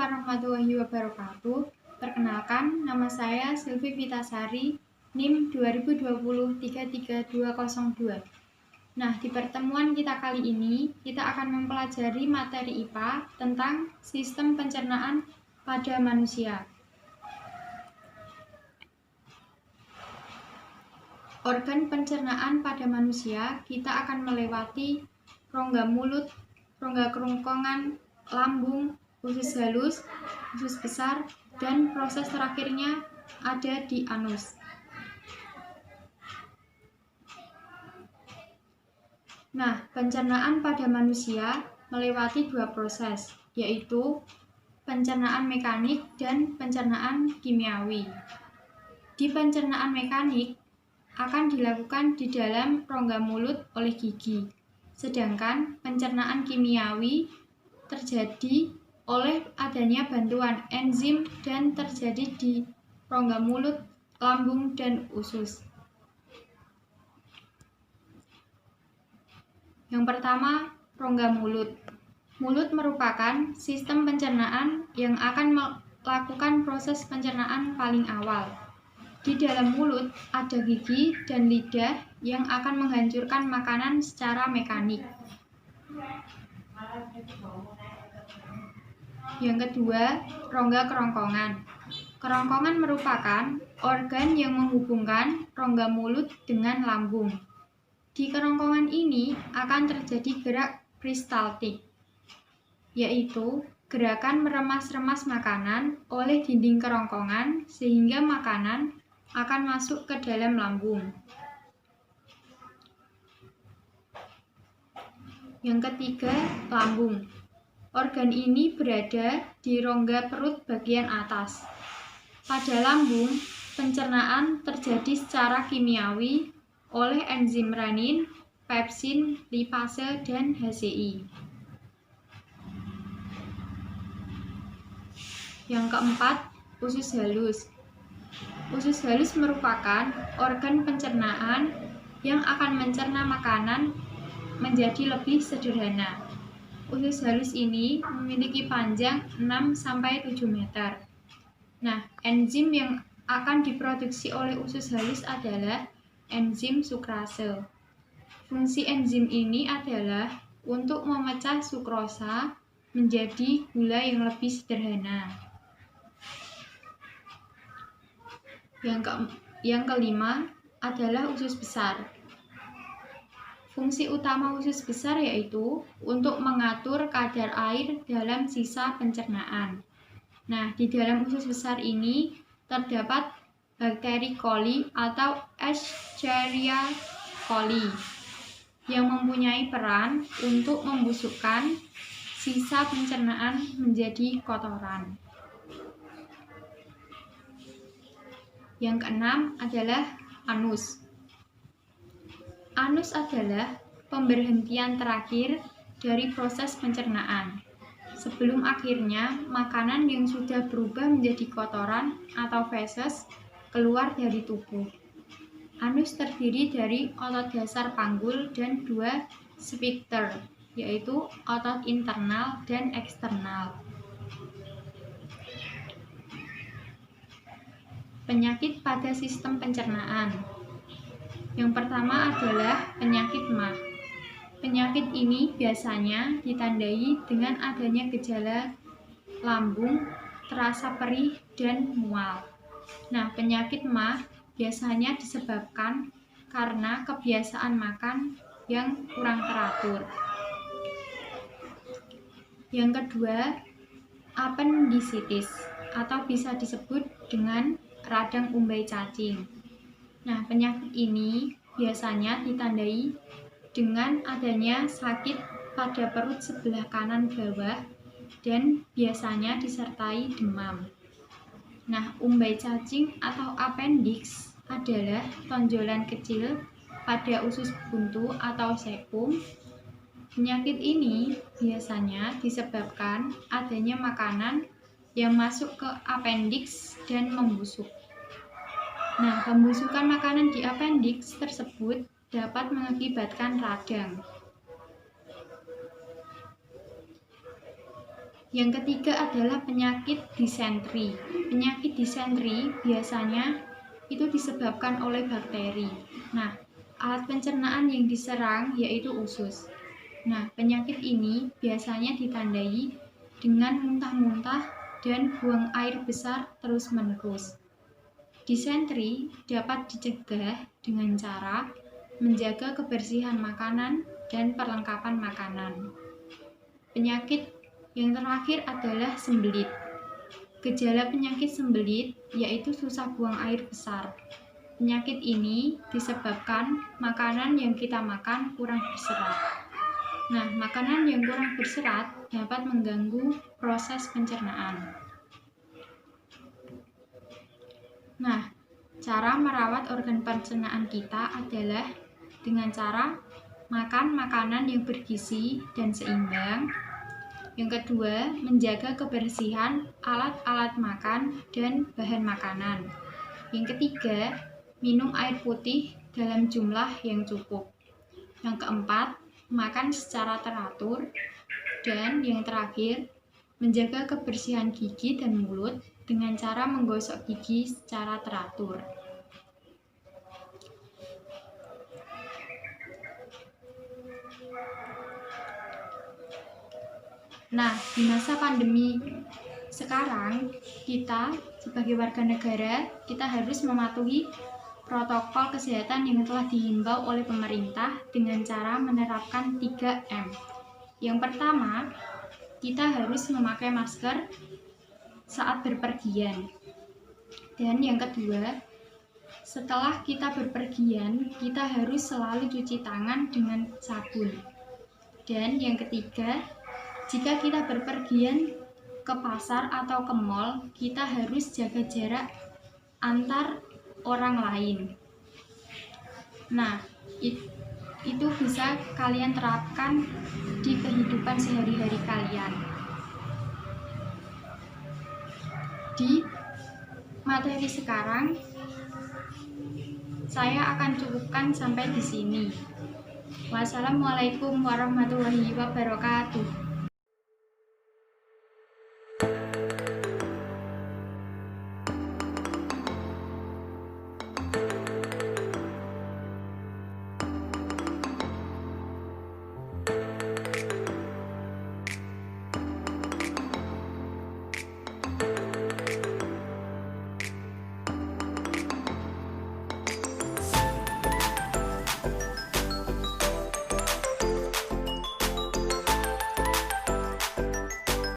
warahmatullahi wabarakatuh. Perkenalkan, nama saya Silvi Vitasari, NIM 2020-33202. Nah, di pertemuan kita kali ini, kita akan mempelajari materi IPA tentang sistem pencernaan pada manusia. Organ pencernaan pada manusia, kita akan melewati rongga mulut, rongga kerongkongan, lambung, usus halus, usus besar, dan proses terakhirnya ada di anus. Nah, pencernaan pada manusia melewati dua proses, yaitu pencernaan mekanik dan pencernaan kimiawi. Di pencernaan mekanik akan dilakukan di dalam rongga mulut oleh gigi, sedangkan pencernaan kimiawi terjadi oleh adanya bantuan enzim dan terjadi di rongga mulut, lambung, dan usus. Yang pertama, rongga mulut. Mulut merupakan sistem pencernaan yang akan melakukan proses pencernaan paling awal. Di dalam mulut ada gigi dan lidah yang akan menghancurkan makanan secara mekanik. Yang kedua, rongga kerongkongan. Kerongkongan merupakan organ yang menghubungkan rongga mulut dengan lambung. Di kerongkongan ini akan terjadi gerak peristaltik, yaitu gerakan meremas-remas makanan oleh dinding kerongkongan sehingga makanan akan masuk ke dalam lambung. Yang ketiga, lambung. Organ ini berada di rongga perut bagian atas. Pada lambung, pencernaan terjadi secara kimiawi oleh enzim renin, pepsin, lipase, dan HCI. Yang keempat, usus halus. Usus halus merupakan organ pencernaan yang akan mencerna makanan menjadi lebih sederhana. Usus halus ini memiliki panjang 6-7 meter. Nah, enzim yang akan diproduksi oleh usus halus adalah enzim sukrase. Fungsi enzim ini adalah untuk memecah sukrosa menjadi gula yang lebih sederhana. Yang kelima adalah usus besar. Fungsi utama usus besar yaitu untuk mengatur kadar air dalam sisa pencernaan. Nah, di dalam usus besar ini terdapat bakteri coli atau Escherichia coli yang mempunyai peran untuk membusukkan sisa pencernaan menjadi kotoran. Yang keenam adalah anus. Anus adalah pemberhentian terakhir dari proses pencernaan, sebelum akhirnya makanan yang sudah berubah menjadi kotoran atau feses keluar dari tubuh. Anus terdiri dari otot dasar panggul dan dua sphincter, yaitu otot internal dan eksternal. Penyakit pada sistem pencernaan. Yang pertama adalah penyakit MAH. Penyakit ini biasanya ditandai dengan adanya gejala lambung, terasa perih, dan mual. Nah, penyakit MAH biasanya disebabkan karena kebiasaan makan yang kurang teratur. Yang kedua, apendisitis atau bisa disebut dengan radang umbai cacing. Nah, penyakit ini biasanya ditandai dengan adanya sakit pada perut sebelah kanan bawah dan biasanya disertai demam. Nah, umbai cacing atau appendix adalah tonjolan kecil pada usus buntu atau sepum. Penyakit ini biasanya disebabkan adanya makanan yang masuk ke appendix dan membusuk. Nah, pembusukan makanan di appendix tersebut dapat mengakibatkan radang. Yang ketiga adalah penyakit disentri. Penyakit disentri biasanya itu disebabkan oleh bakteri. Nah, alat pencernaan yang diserang yaitu usus. Nah, penyakit ini biasanya ditandai dengan muntah-muntah dan buang air besar terus-menerus. Disentri dapat dicegah dengan cara menjaga kebersihan makanan dan perlengkapan makanan. Penyakit yang terakhir adalah sembelit. Gejala penyakit sembelit yaitu susah buang air besar. Penyakit ini disebabkan makanan yang kita makan kurang berserat. Nah, makanan yang kurang berserat dapat mengganggu proses pencernaan. Nah, cara merawat organ pencernaan kita adalah dengan cara makan makanan yang bergizi dan seimbang. Yang kedua, menjaga kebersihan alat-alat makan dan bahan makanan. Yang ketiga, minum air putih dalam jumlah yang cukup. Yang keempat, makan secara teratur. Dan yang terakhir, menjaga kebersihan gigi dan mulut dengan cara menggosok gigi secara teratur. Nah, di masa pandemi sekarang, kita sebagai warga negara, kita harus mematuhi protokol kesehatan yang telah dihimbau oleh pemerintah dengan cara menerapkan 3M. Yang pertama, kita harus memakai masker saat berpergian. Dan yang kedua, setelah kita berpergian, kita harus selalu cuci tangan dengan sabun. Dan yang ketiga, jika kita berpergian ke pasar atau ke mall, kita harus jaga jarak antar orang lain. Nah, itu bisa kalian terapkan di kehidupan sehari-hari kalian. Di materi sekarang, saya akan cukupkan sampai di sini. Wassalamualaikum warahmatullahi wabarakatuh.